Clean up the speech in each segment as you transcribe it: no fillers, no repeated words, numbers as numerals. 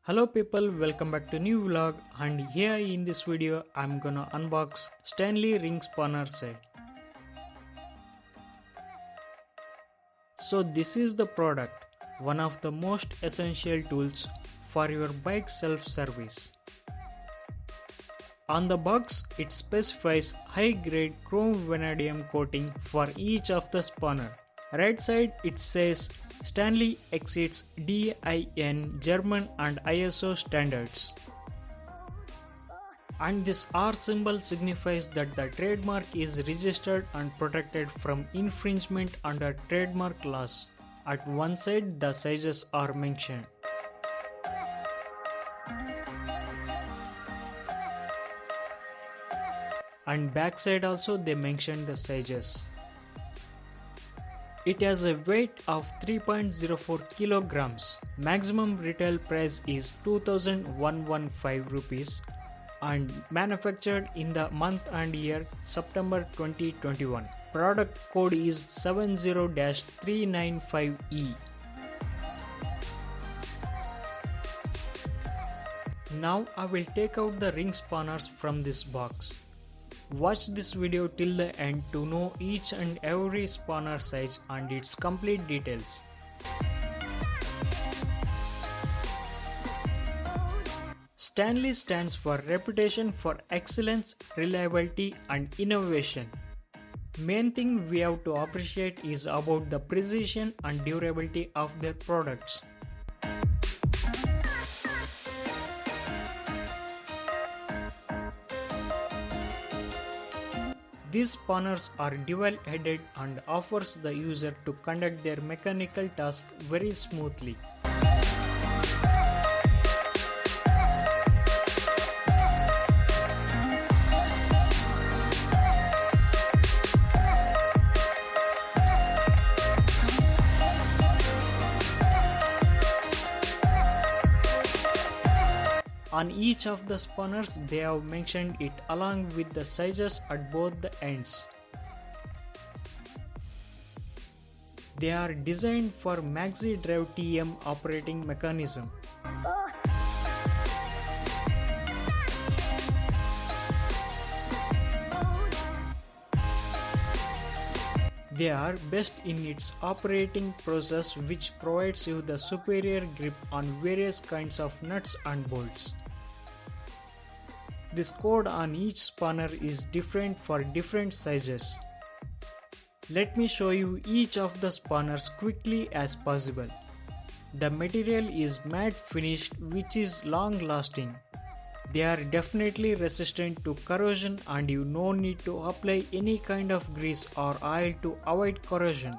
Hello people, welcome back to new vlog, and here in this video I'm gonna unbox Stanley ring spinner set. So this is the product, one of the most essential tools for your bike self-service. On the box it specifies high grade chrome vanadium coating for each of the spinner. Right side it says Stanley exceeds DIN German and ISO standards. And this R symbol signifies that the trademark is registered and protected from infringement under trademark laws. At one side the sizes are mentioned. And back side also they mention the sizes. It has a weight of 3.04 kilograms. Maximum retail price is 2115 rupees and manufactured in the month and year September 2021. Product code is 70-395E. Now I will take out the ring spanners from this box. Watch this video till the end to know each and every spanner size and its complete details. Stanley stands for reputation for excellence, reliability and innovation. Main thing we have to appreciate is about the precision and durability of their products. These spanners are dual-headed and offers the user to conduct their mechanical task very smoothly. On each of the spanners they have mentioned it along with the sizes at both the ends. They are designed for Maxi Drive TM operating mechanism. They are best in its operating process, which provides you the superior grip on various kinds of nuts and bolts. This code on each spanner is different for different sizes. Let me show you each of the spanners quickly as possible. The material is matte finished, which is long lasting. They are definitely resistant to corrosion and you no need to apply any kind of grease or oil to avoid corrosion.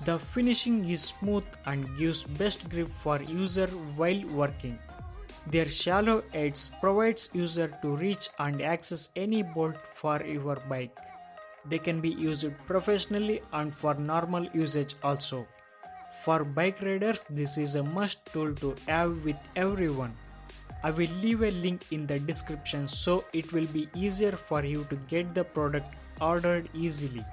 The finishing is smooth and gives best grip for user while working. Their shallow edge provides user to reach and access any bolt for your bike. They can be used professionally and for normal usage also. For bike riders, this is a must tool to have with everyone. I will leave a link in the description so it will be easier for you to get the product ordered easily.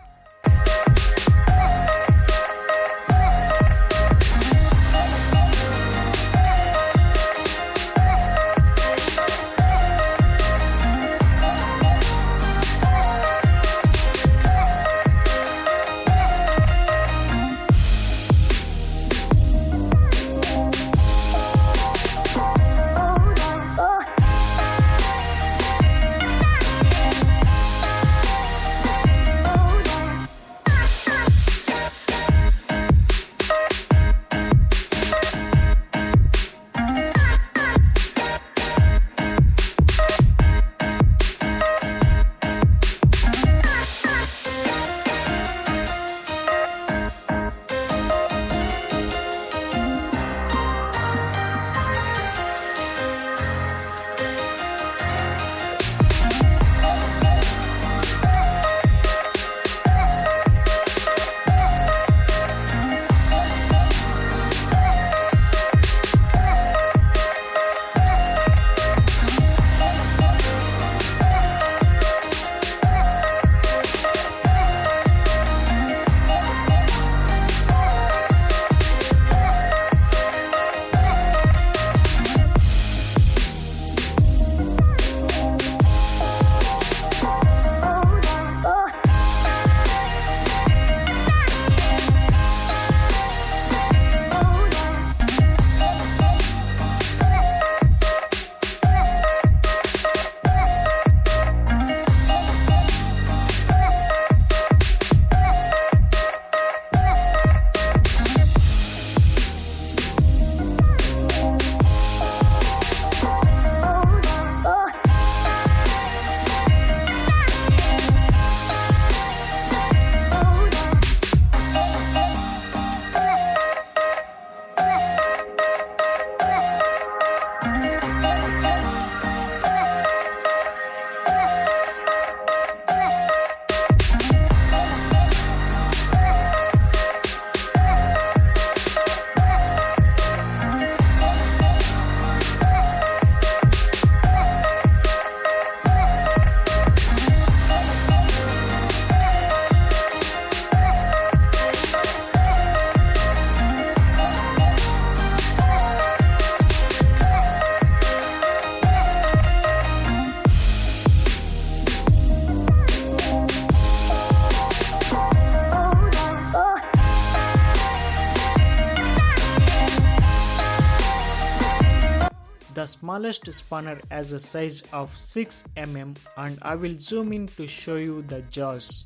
The smallest spanner has a size of 6 mm and I will zoom in to show you the jaws.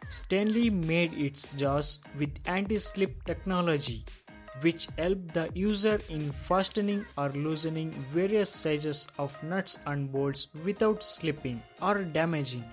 Stanley made its jaws with anti-slip technology, which help the user in fastening or loosening various sizes of nuts and bolts without slipping or damaging.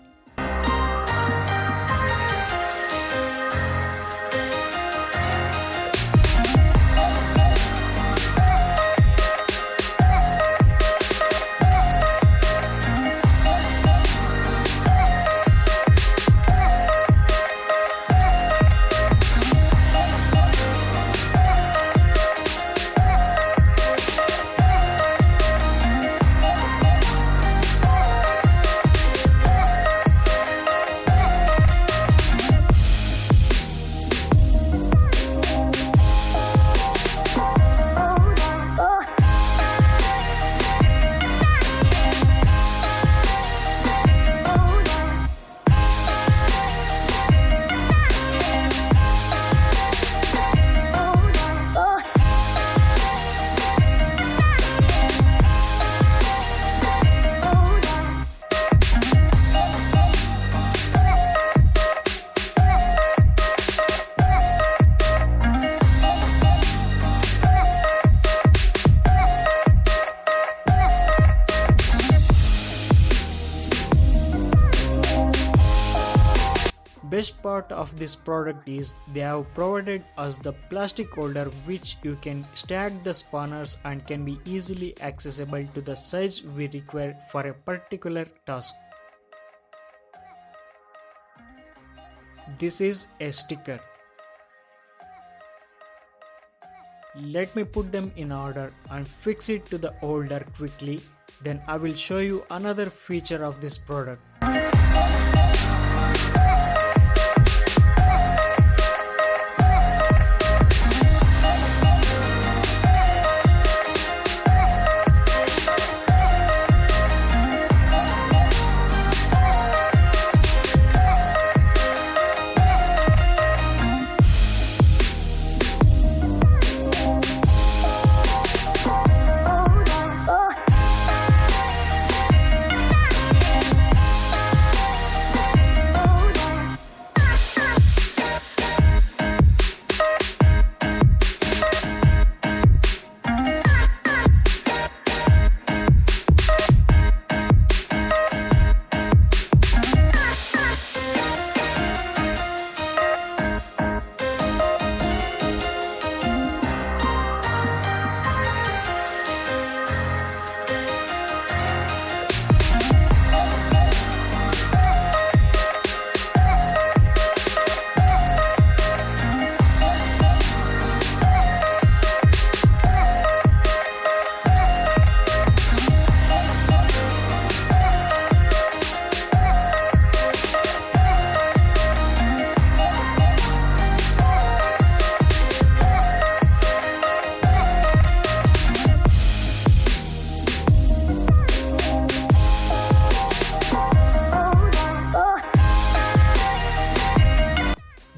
Best part of this product is they have provided us the plastic holder which you can stack the spanners and can be easily accessible to the size we require for a particular task. This is a sticker. Let me put them in order and fix it to the holder quickly, then I will show you another feature of this product.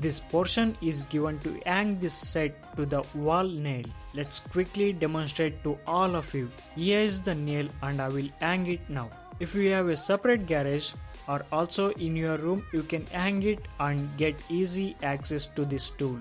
This portion is given to hang this set to the wall nail. Let's quickly demonstrate to all of you. Here is the nail and I will hang it now. If you have a separate garage or also in your room, you can hang it and get easy access to this tool.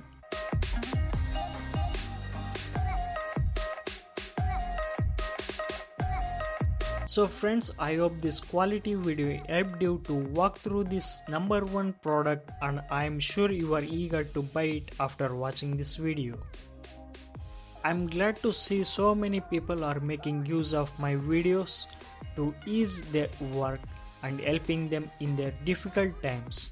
So friends, I hope this quality video helped you to walk through this number one product, and I am sure you are eager to buy it after watching this video. I am glad to see so many people are making use of my videos to ease their work and helping them in their difficult times.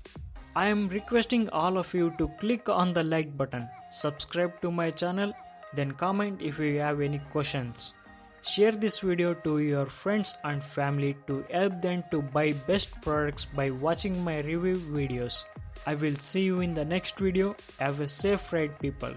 I am requesting all of you to click on the like button, subscribe to my channel, then comment if you have any questions. Share this video to your friends and family to help them to buy best products by watching my review videos. I will see you in the next video. Have a safe ride, people.